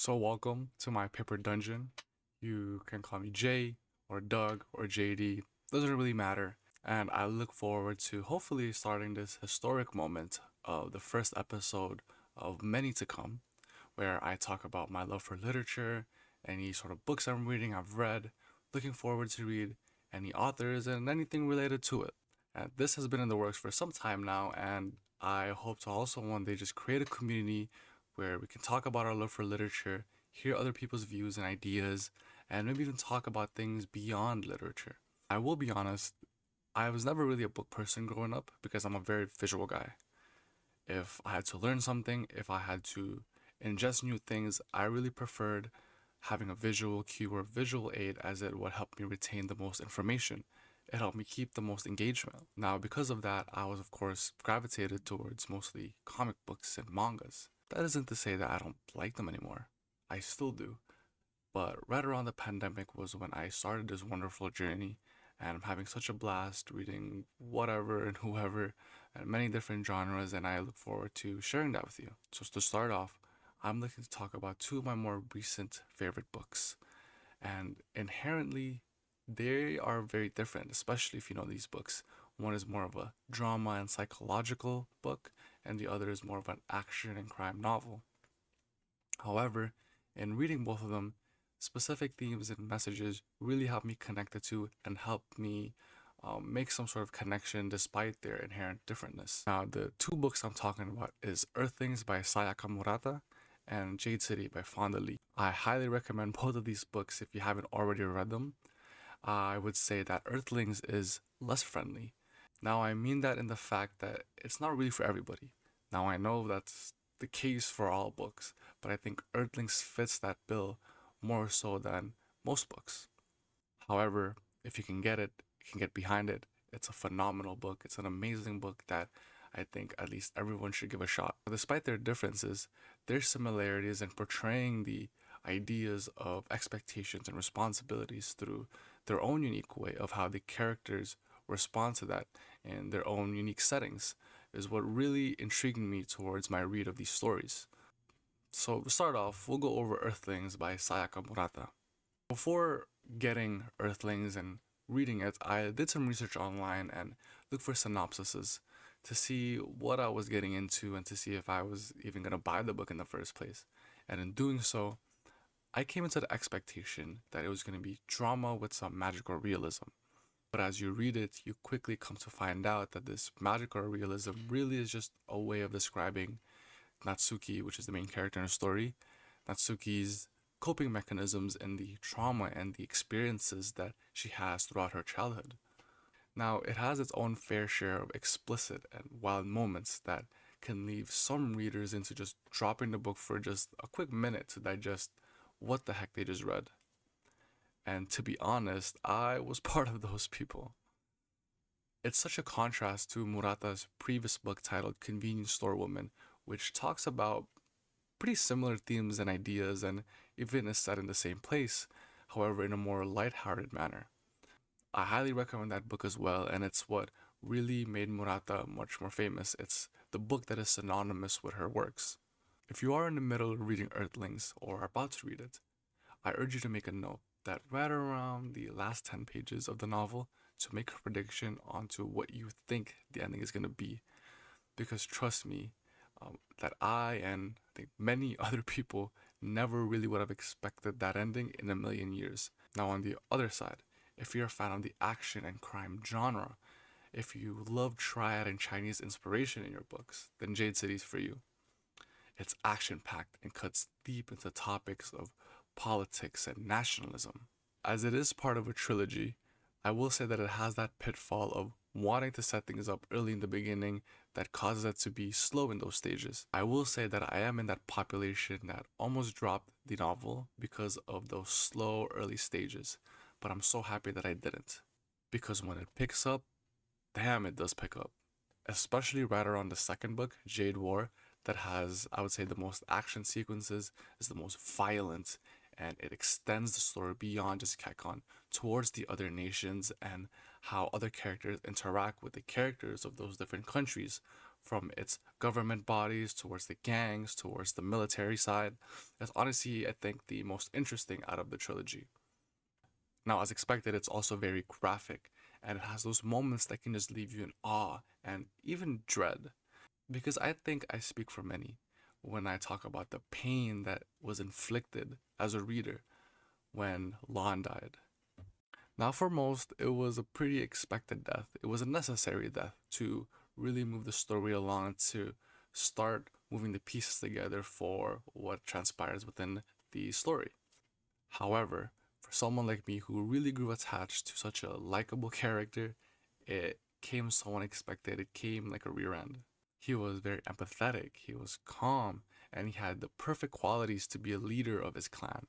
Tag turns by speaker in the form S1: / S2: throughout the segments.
S1: So welcome to my paper dungeon. You can call me Jay or Doug or JD. Doesn't really matter. And I look forward to hopefully starting this historic moment of the first episode of many to come, where I talk about my love for literature, any sort of books I'm reading, I've read, looking forward to read, any authors, and anything related to it. And this has been in the works for some time now, and I hope to also one day just create a community where we can talk about our love for literature, hear other people's views and ideas, and maybe even talk about things beyond literature. I will be honest, I was never really a book person growing up because I'm a very visual guy. If I had to learn something, if I had to ingest new things, I really preferred having a visual cue or visual aid as it would help me retain the most information. It helped me keep the most engagement. Now, because of that, I was, of course, gravitated towards mostly comic books and mangas. That isn't to say that I don't like them anymore. I still do. But right around the pandemic was when I started this wonderful journey, and I'm having such a blast reading whatever and whoever and many different genres, and I look forward to sharing that with you. So, to start off, I'm looking to talk about two of my more recent favorite books, and inherently, they are very different, especially if you know these books. One is more of a drama and psychological book, and the other is more of an action and crime novel. However, in reading both of them, specific themes and messages really help me connect the two and help me make some sort of connection despite their inherent differentness. Now, the two books I'm talking about is Earthlings by Sayaka Murata and Jade City by Fonda Lee. I highly recommend both of these books if you haven't already read them. I would say that Earthlings is less friendly. Now, I mean that in the fact that it's not really for everybody. Now, I know that's the case for all books, but I think Earthlings fits that bill more so than most books. However, if you can get it, you can get behind it. It's a phenomenal book. It's an amazing book that I think at least everyone should give a shot. Despite their differences, their similarities in portraying the ideas of expectations and responsibilities through their own unique way of how the characters respond to that in their own unique settings is what really intrigued me towards my read of these stories. So to start off, we'll go over Earthlings by Sayaka Murata. Before getting Earthlings and reading it, I did some research online and looked for synopsises to see what I was getting into and to see if I was even going to buy the book in the first place. And in doing so, I came into the expectation that it was going to be drama with some magical realism. But as you read it, you quickly come to find out that this magical realism really is just a way of describing Natsuki, which is the main character in the story, Natsuki's coping mechanisms and the trauma and the experiences that she has throughout her childhood. Now, it has its own fair share of explicit and wild moments that can leave some readers into just dropping the book for just a quick minute to digest what the heck they just read. And to be honest, I was part of those people. It's such a contrast to Murata's previous book titled Convenience Store Woman, which talks about pretty similar themes and ideas and even is set in the same place, however, in a more lighthearted manner. I highly recommend that book as well, and it's what really made Murata much more famous. It's the book that is synonymous with her works. If you are in the middle of reading Earthlings or are about to read it, I urge you to make a note that right around the last 10 pages of the novel to make a prediction onto what you think the ending is going to be. Because trust me, that I and I think many other people never really would have expected that ending in a million years. Now, on the other side, if you're a fan of the action and crime genre, if you love triad and Chinese inspiration in your books, then Jade City is for you. It's action packed and cuts deep into topics of politics and nationalism. As it is part of a trilogy, I will say that it has that pitfall of wanting to set things up early in the beginning that causes it to be slow in those stages. I will say that I am in that population that almost dropped the novel because of those slow early stages, but I'm so happy that I didn't. Because when it picks up, damn, it does pick up. Especially right around the second book, Jade War, that has, I would say, the most action sequences, is the most violent, and it extends the story beyond just Kekon towards the other nations and how other characters interact with the characters of those different countries from its government bodies towards the gangs towards the military side. It's honestly, I think, the most interesting out of the trilogy. Now, as expected, it's also very graphic, and it has those moments that can just leave you in awe and even dread. Because I think I speak for many when I talk about the pain that was inflicted as a reader when Lon died. Now, for most, it was a pretty expected death. It was a necessary death to really move the story along, to start moving the pieces together for what transpires within the story. However, for someone like me who really grew attached to such a likable character, it came so unexpected. It came like a rear end. He was very empathetic, he was calm, and he had the perfect qualities to be a leader of his clan.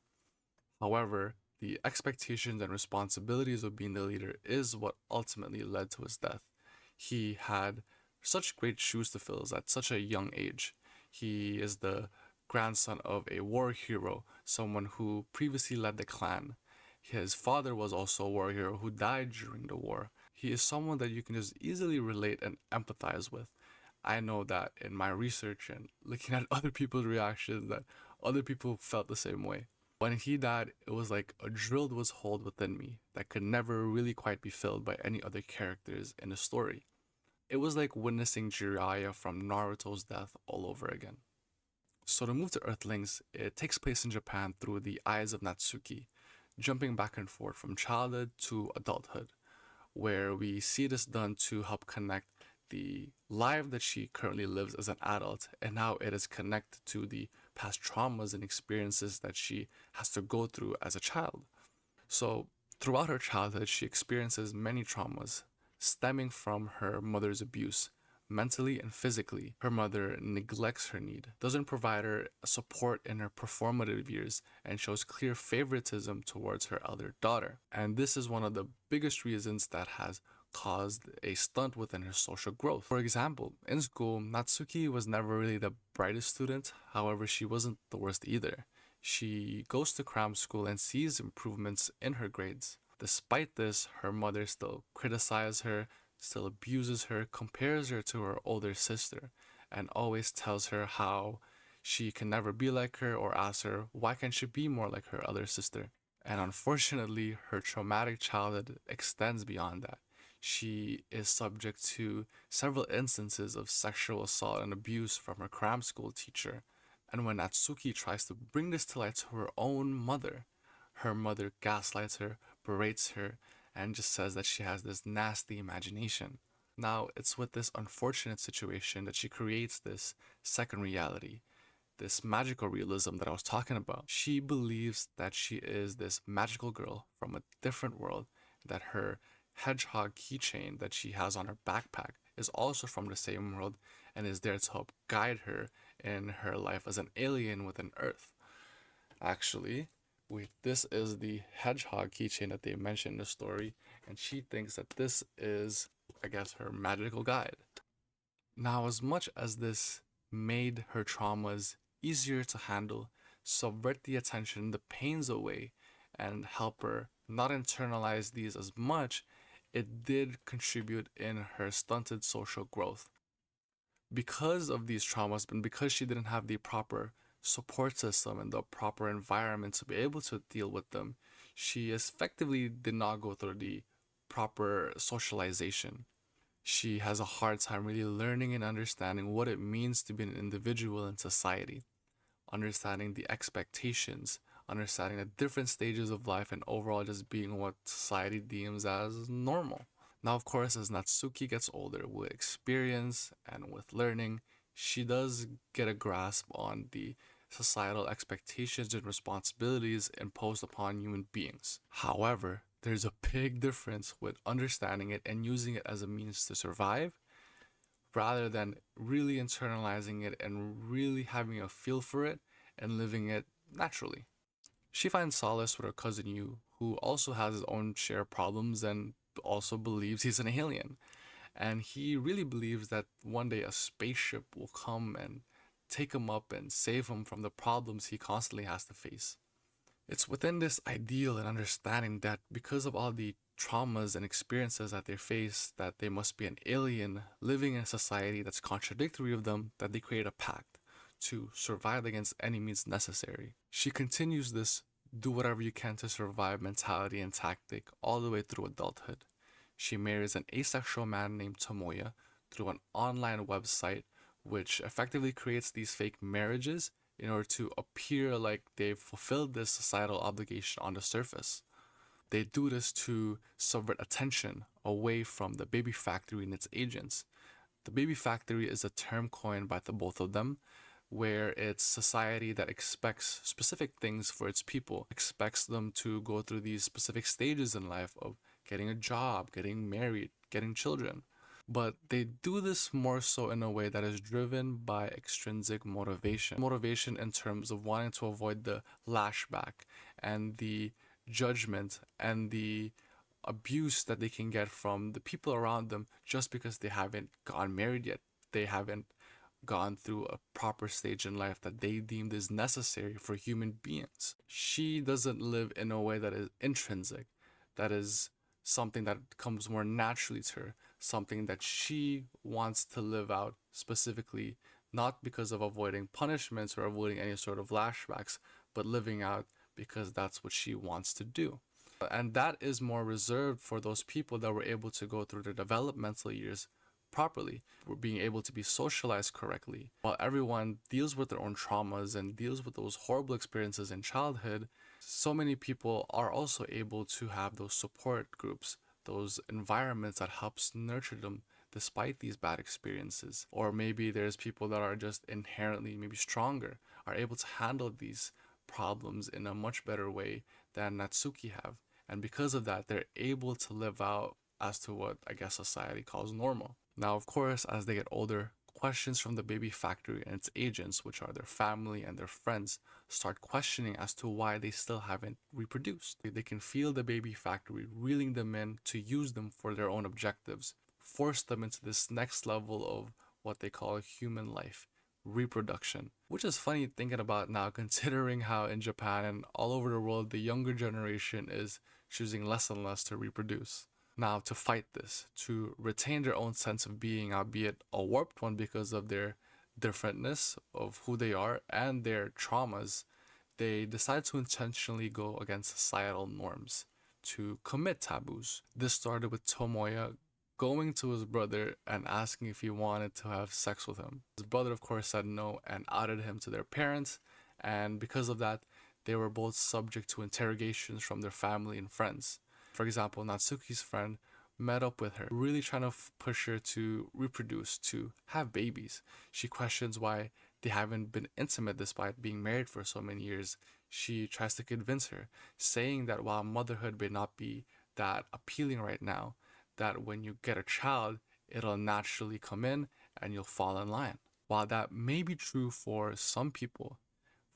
S1: However, the expectations and responsibilities of being the leader is what ultimately led to his death. He had such great shoes to fill at such a young age. He is the grandson of a war hero, someone who previously led the clan. His father was also a war hero who died during the war. He is someone that you can just easily relate and empathize with. I know that in my research and looking at other people's reactions that other people felt the same way. When he died, it was like a drilled was hole within me that could never really quite be filled by any other characters in the story. It was like witnessing Jiraiya from Naruto's death all over again. So to move to Earthlings, it takes place in Japan through the eyes of Natsuki, jumping back and forth from childhood to adulthood, where we see this done to help connect the life that she currently lives as an adult and how it is connected to the past traumas and experiences that she has to go through as a child. So, throughout her childhood, she experiences many traumas stemming from her mother's abuse. Mentally and physically, her mother neglects her need, doesn't provide her support in her performative years, and shows clear favoritism towards her elder daughter. And this is one of the biggest reasons that has caused a stunt within her social growth. For example, in school, Natsuki was never really the brightest student, however, she wasn't the worst either. She goes to cram school and sees improvements in her grades. Despite this, her mother still criticizes her, still abuses her, compares her to her older sister, and always tells her how she can never be like her or asks her why can't she be more like her other sister. And unfortunately, her traumatic childhood extends beyond that. She is subject to several instances of sexual assault and abuse from her cram school teacher. And when Natsuki tries to bring this to light to her mother gaslights her, berates her, and just says that she has this nasty imagination. Now, it's with this unfortunate situation that she creates this second reality, this magical realism that I was talking about. She believes that she is this magical girl from a different world, that her hedgehog keychain that she has on her backpack is also from the same world and is there to help guide her in her life as an alien within Earth. Actually, this is the hedgehog keychain that they mentioned in the story, and she thinks that this is, I guess, her magical guide. Now, as much as this made her traumas easier to handle, subvert the attention, the pains away, and help her not internalize these as much, it did contribute in her stunted social growth. Because of these traumas, and because she didn't have the proper support system and the proper environment to be able to deal with them, she effectively did not go through the proper socialization. She has a hard time really learning and understanding what it means to be an individual in society, understanding the expectations, understanding the different stages of life, and overall just being what society deems as normal. Now, of course, as Natsuki gets older, with experience and with learning, she does get a grasp on the societal expectations and responsibilities imposed upon human beings. However, there's a big difference with understanding it and using it as a means to survive rather than really internalizing it and really having a feel for it and living it naturally. She finds solace with her cousin Yu, who also has his own share of problems and also believes he's an alien. And he really believes that one day a spaceship will come and take him up and save him from the problems he constantly has to face. It's within this ideal and understanding that because of all the traumas and experiences that they face, that they must be an alien living in a society that's contradictory of them, that they create a pact to survive against any means necessary. She continues this do whatever you can to survive mentality and tactic all the way through adulthood. She marries an asexual man named Tomoya through an online website, which effectively creates these fake marriages in order to appear like they've fulfilled this societal obligation on the surface. They do this to subvert attention away from the baby factory and its agents. The baby factory is a term coined by the both of them, where it's society that expects specific things for its people, expects them to go through these specific stages in life of getting a job, getting married, getting children. But they do this more so in a way that is driven by extrinsic motivation. Motivation in terms of wanting to avoid the lashback and the judgment and the abuse that they can get from the people around them just because they haven't gotten married yet. They haven't gone through a proper stage in life that they deemed is necessary for human beings. She doesn't live in a way that is intrinsic, that is something that comes more naturally to her, something that she wants to live out specifically, not because of avoiding punishments or avoiding any sort of flashbacks, but living out because that's what she wants to do. And that is more reserved for those people that were able to go through their developmental years properly, we're being able to be socialized correctly. While everyone deals with their own traumas and deals with those horrible experiences in childhood, so many people are also able to have those support groups, those environments that helps nurture them despite these bad experiences. Or maybe there's people that are just inherently maybe stronger, are able to handle these problems in a much better way than Natsuki have. And because of that, they're able to live out as to what I guess society calls normal. Now, of course, as they get older, questions from the baby factory and its agents, which are their family and their friends, start questioning as to why they still haven't reproduced. They can feel the baby factory reeling them in to use them for their own objectives, force them into this next level of what they call human life, reproduction. Which is funny thinking about now, considering how in Japan and all over the world, the younger generation is choosing less and less to reproduce. Now, to fight this, to retain their own sense of being, albeit a warped one because of their differentness of who they are and their traumas, they decide to intentionally go against societal norms, to commit taboos. This started with Tomoya going to his brother and asking if he wanted to have sex with him. His brother, of course, said no and outed him to their parents, and because of that, they were both subject to interrogations from their family and friends. For example, Natsuki's friend met up with her, really trying to push her to reproduce, to have babies. She questions why they haven't been intimate despite being married for so many years. She tries to convince her, saying that while motherhood may not be that appealing right now, that when you get a child, it'll naturally come in and you'll fall in line. While that may be true for some people,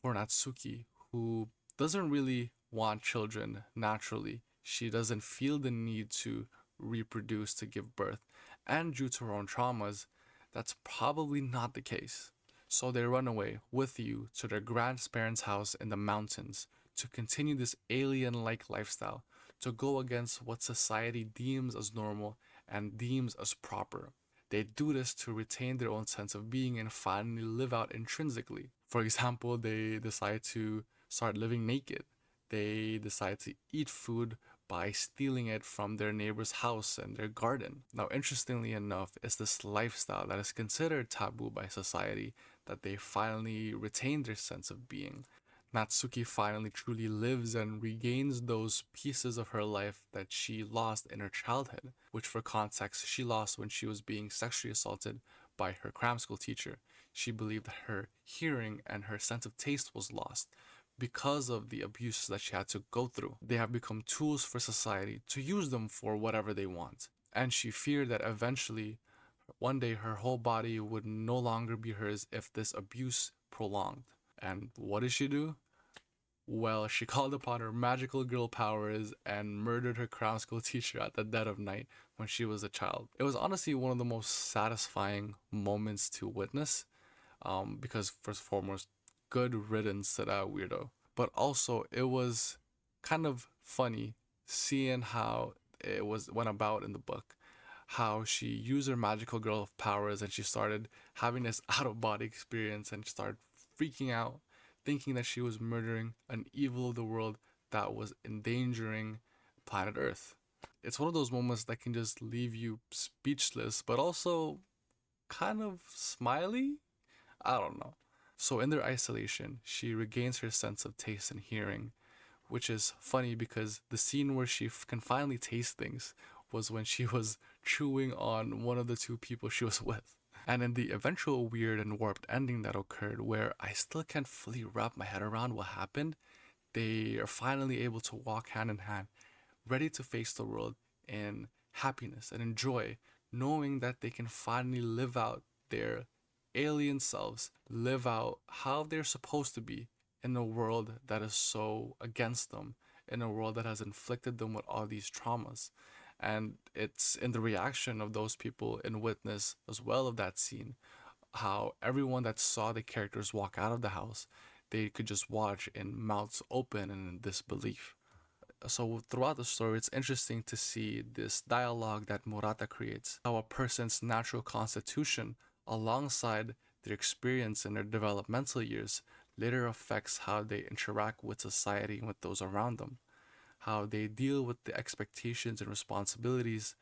S1: for Natsuki, who doesn't really want children naturally, she doesn't feel the need to reproduce to give birth, and due to her own traumas, that's probably not the case. So they run away with you to their grandparents' house in the mountains to continue this alien like lifestyle, to go against what society deems as normal and deems as proper. They do this to retain their own sense of being and finally live out intrinsically. For example, they decide to start living naked. They decide to eat food by stealing it from their neighbor's house and their garden. Now, interestingly enough, it's this lifestyle that is considered taboo by society that they finally retain their sense of being. Natsuki finally truly lives and regains those pieces of her life that she lost in her childhood, which for context, she lost when she was being sexually assaulted by her cram school teacher. She believed that her hearing and her sense of taste was lost because of the abuses that she had to go through. They have become tools for society to use them for whatever they want. And she feared that eventually, one day, her whole body would no longer be hers if this abuse prolonged. And what did she do? Well, she called upon her magical girl powers and murdered her crown school teacher at the dead of night when she was a child. It was honestly one of the most satisfying moments to witness, because first and foremost, good riddance to that weirdo. But also, it was kind of funny seeing how it was went about in the book, how she used her magical girl of powers and she started having this out of body experience and started freaking out, thinking that she was murdering an evil of the world that was endangering planet Earth. It's one of those moments that can just leave you speechless, but also kind of smiley. I don't know. So, in their isolation, she regains her sense of taste and hearing, which is funny because the scene where she can finally taste things was when she was chewing on one of the two people she was with. And in the eventual weird and warped ending that occurred, where I still can't fully wrap my head around what happened, they are finally able to walk hand in hand, ready to face the world in happiness and in joy, knowing that they can finally live out their alien selves, live out how they're supposed to be in a world that is so against them, in a world that has inflicted them with all these traumas. And it's in the reaction of those people in witness as well of that scene, how everyone that saw the characters walk out of the house, they could just watch in mouths open and in disbelief. So throughout the story, it's interesting to see this dialogue that Murata creates, how a person's natural constitution, alongside their experience in their developmental years, later affects how they interact with society and with those around them, how they deal with the expectations and responsibilities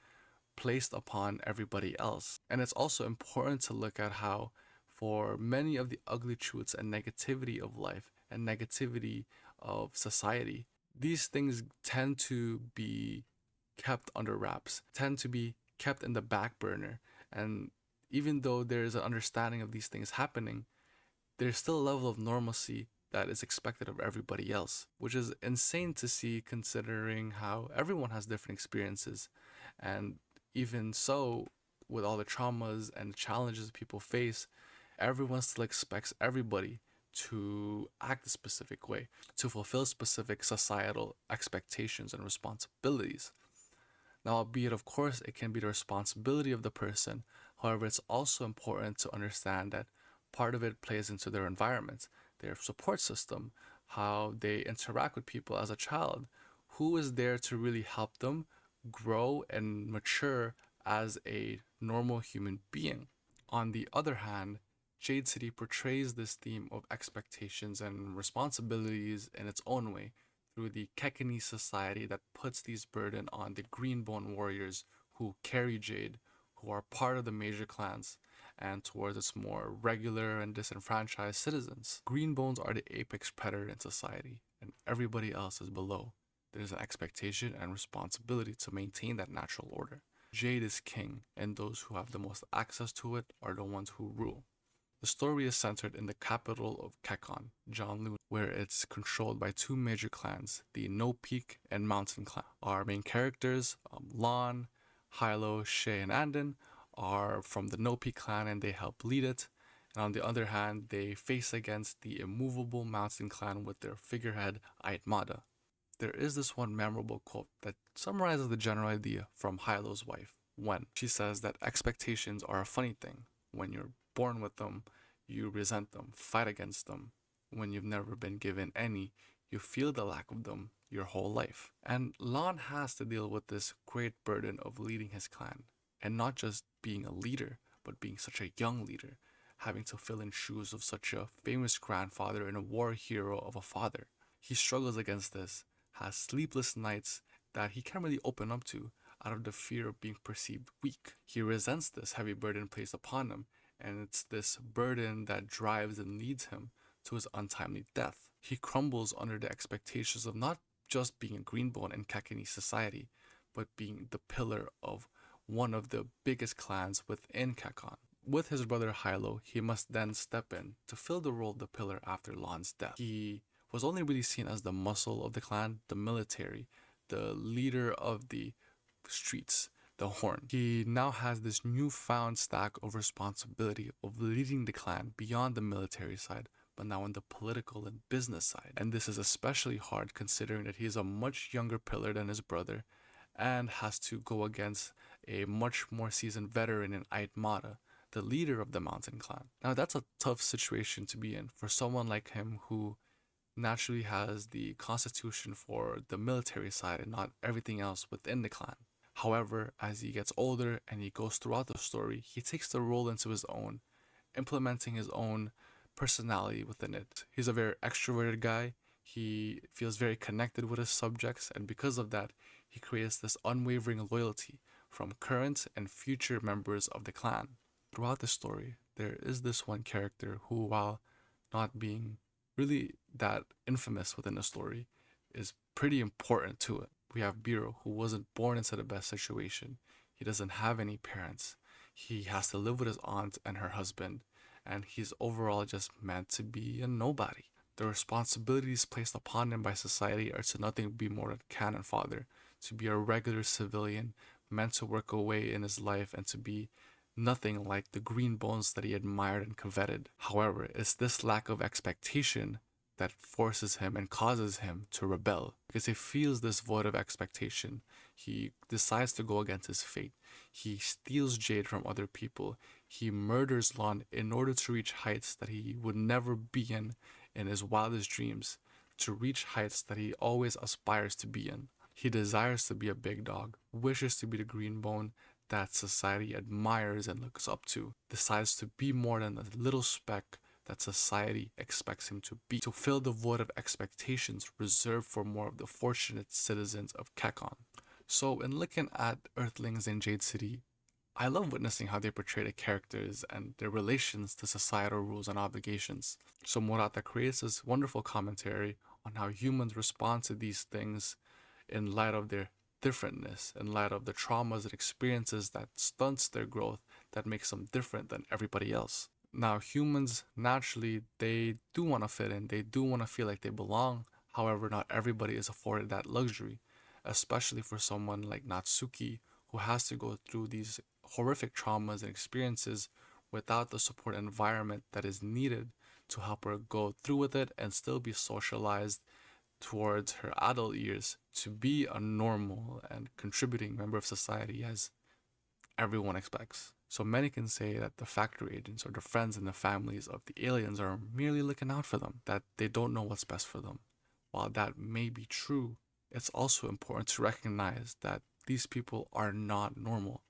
S1: placed upon everybody else. And it's also important to look at how, for many of the ugly truths and negativity of life and negativity of society, these things tend to be kept under wraps, tend to be kept in the back burner. And even though there is an understanding of these things happening, there's still a level of normalcy that is expected of everybody else, which is insane to see considering how everyone has different experiences. And even so, with all the traumas and the challenges people face, everyone still expects everybody to act a specific way, to fulfill specific societal expectations and responsibilities. Now, albeit, of course, it can be the responsibility of the person. However, it's also important to understand that part of it plays into their environment, their support system, how they interact with people as a child, who is there to really help them grow and mature as a normal human being. On the other hand, Jade City portrays this theme of expectations and responsibilities in its own way through the Kekini society that puts these burden on the Greenbone warriors who carry Jade, who are part of the major clans, and towards its more regular and disenfranchised citizens. Greenbones are the apex predator in society, and everybody else is below. There's an expectation and responsibility to maintain that natural order. Jade is king, and those who have the most access to it are the ones who rule. The story is centered in the capital of Kekon, Janlu, where it's controlled by two major clans, the No Peak and Mountain Clan. Our main characters, Lon, Hilo, Shay, and Andon, are from the No Peak clan and they help lead it. And on the other hand, they face against the immovable Mountain clan with their figurehead, Aitmada. There is this one memorable quote that summarizes the general idea from Hilo's wife, when she says that expectations are a funny thing. When you're born with them, you resent them, fight against them. When you've never been given any, you feel the lack of them your whole life. And Lon has to deal with this great burden of leading his clan, and not just being a leader, but being such a young leader, having to fill in shoes of such a famous grandfather and a war hero of a father. He struggles against this, has sleepless nights that he can't really open up to out of the fear of being perceived weak. He resents this heavy burden placed upon him, and it's this burden that drives and leads him to his untimely death. He crumbles under the expectations of not just being a greenbone in Kakini society, but being the pillar of one of the biggest clans within Kakon. With his brother Hilo, he must then step in to fill the role of the pillar after Lon's death. He was only really seen as the muscle of the clan, the military, the leader of the streets, the horn. He now has this newfound stack of responsibility of leading the clan beyond the military side, but now on the political and business side. And this is especially hard considering that he is a much younger pillar than his brother and has to go against a much more seasoned veteran in Aitmata, the leader of the mountain clan. Now that's a tough situation to be in for someone like him who naturally has the constitution for the military side and not everything else within the clan. However, as he gets older and he goes throughout the story, he takes the role into his own, implementing his own personality within it. He's a very extroverted guy. He feels very connected with his subjects, and because of that, he creates this unwavering loyalty from current and future members of the clan. Throughout the story, there is this one character who, while not being really that infamous within the story, is pretty important to it. We have Biro, who wasn't born into the best situation. He doesn't have any parents. He has to live with his aunt and her husband, and he's overall just meant to be a nobody. The responsibilities placed upon him by society are to nothing be more than cannon fodder, to be a regular civilian, meant to work away in his life and to be nothing like the green bones that he admired and coveted. However, it's this lack of expectation that forces him and causes him to rebel because he feels this void of expectation. He decides to go against his fate. He steals Jade from other people. He murders Lon in order to reach heights that he would never be in his wildest dreams, to reach heights that he always aspires to be in. He desires to be a big dog, wishes to be the green bone that society admires and looks up to, decides to be more than a little speck that society expects him to be, to fill the void of expectations reserved for more of the fortunate citizens of Kekon. So, in looking at Earthlings in Jade City, I love witnessing how they portray the characters and their relations to societal rules and obligations. So, Murata creates this wonderful commentary on how humans respond to these things in light of their differentness, in light of the traumas and experiences that stunts their growth, that makes them different than everybody else. Now, humans naturally, they do want to fit in, they do want to feel like they belong. However, not everybody is afforded that luxury, especially for someone like Natsuki, who has to go through these horrific traumas and experiences without the support environment that is needed to help her go through with it and still be socialized towards her adult years to be a normal and contributing member of society as everyone expects. So many can say that the factory agents or the friends and the families of the aliens are merely looking out for them, that they don't know what's best for them. While that may be true, it's also important to recognize that these people are not normal.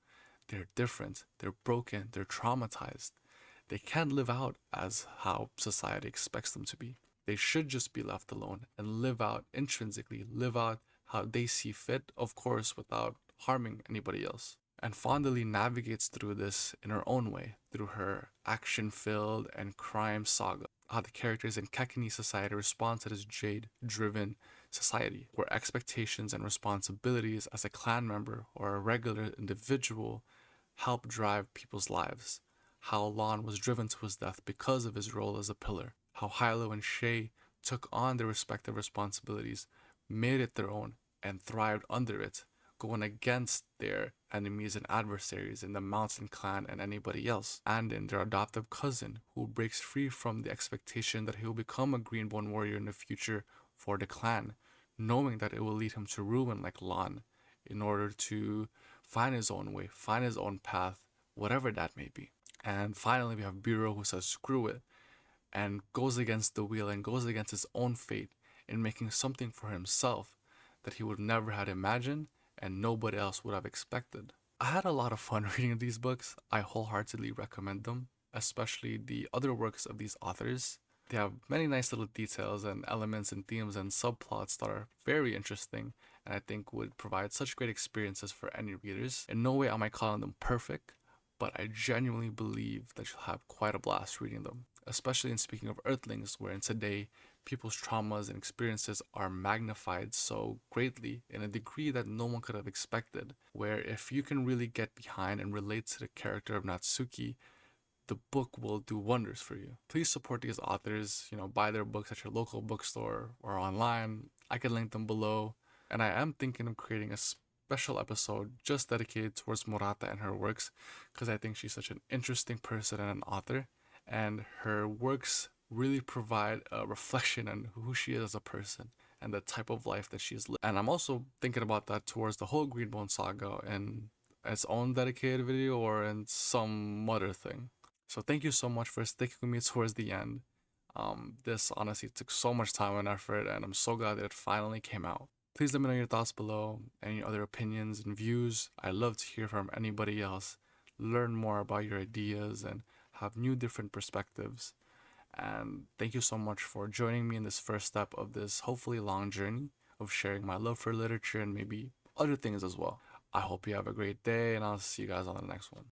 S1: They're different, they're broken, they're traumatized. They can't live out as how society expects them to be. They should just be left alone and live out intrinsically, live out how they see fit, of course, without harming anybody else. And fondly navigates through this in her own way, through her action filled and crime saga. How the characters in Kekini society respond to this Jade driven society, where expectations and responsibilities as a clan member or a regular individual help drive people's lives. How Lon was driven to his death because of his role as a pillar. How Hilo and Shay took on their respective responsibilities, made it their own, and thrived under it, going against their enemies and adversaries in the Mountain Clan and anybody else, and in their adoptive cousin, who breaks free from the expectation that he will become a Greenbone warrior in the future for the clan, knowing that it will lead him to ruin like Lon, in order to find his own way, find his own path, whatever that may be. And finally, we have Biro, who says screw it and goes against the wheel and goes against his own fate in making something for himself that he would never have imagined and nobody else would have expected. I had a lot of fun reading these books. I wholeheartedly recommend them, especially the other works of these authors. They have many nice little details and elements and themes and subplots that are very interesting and I think would provide such great experiences for any readers. In no way am I calling them perfect, but I genuinely believe that you'll have quite a blast reading them, especially in speaking of Earthlings, wherein today people's traumas and experiences are magnified so greatly in a degree that no one could have expected. Where if you can really get behind and relate to the character of Natsuki, the book will do wonders for you. Please support these authors, buy their books at your local bookstore or online. I can link them below. And I am thinking of creating a special episode just dedicated towards Murata and her works because I think she's such an interesting person and an author, and her works really provide a reflection on who she is as a person and the type of life that she's lived. And I'm also thinking about that towards the whole Greenbone saga in its own dedicated video or in some other thing. So thank you so much for sticking with me towards the end. This honestly took so much time and effort, and I'm so glad that it finally came out. Please Please let me know your thoughts below, any other opinions and views. I love to hear from anybody else, learn more about your ideas, and have new different perspectives. And thank you so much for joining me in this first step of this hopefully long journey of sharing my love for literature and maybe other things as well. I hope you have a great day, and I'll see you guys on the next one.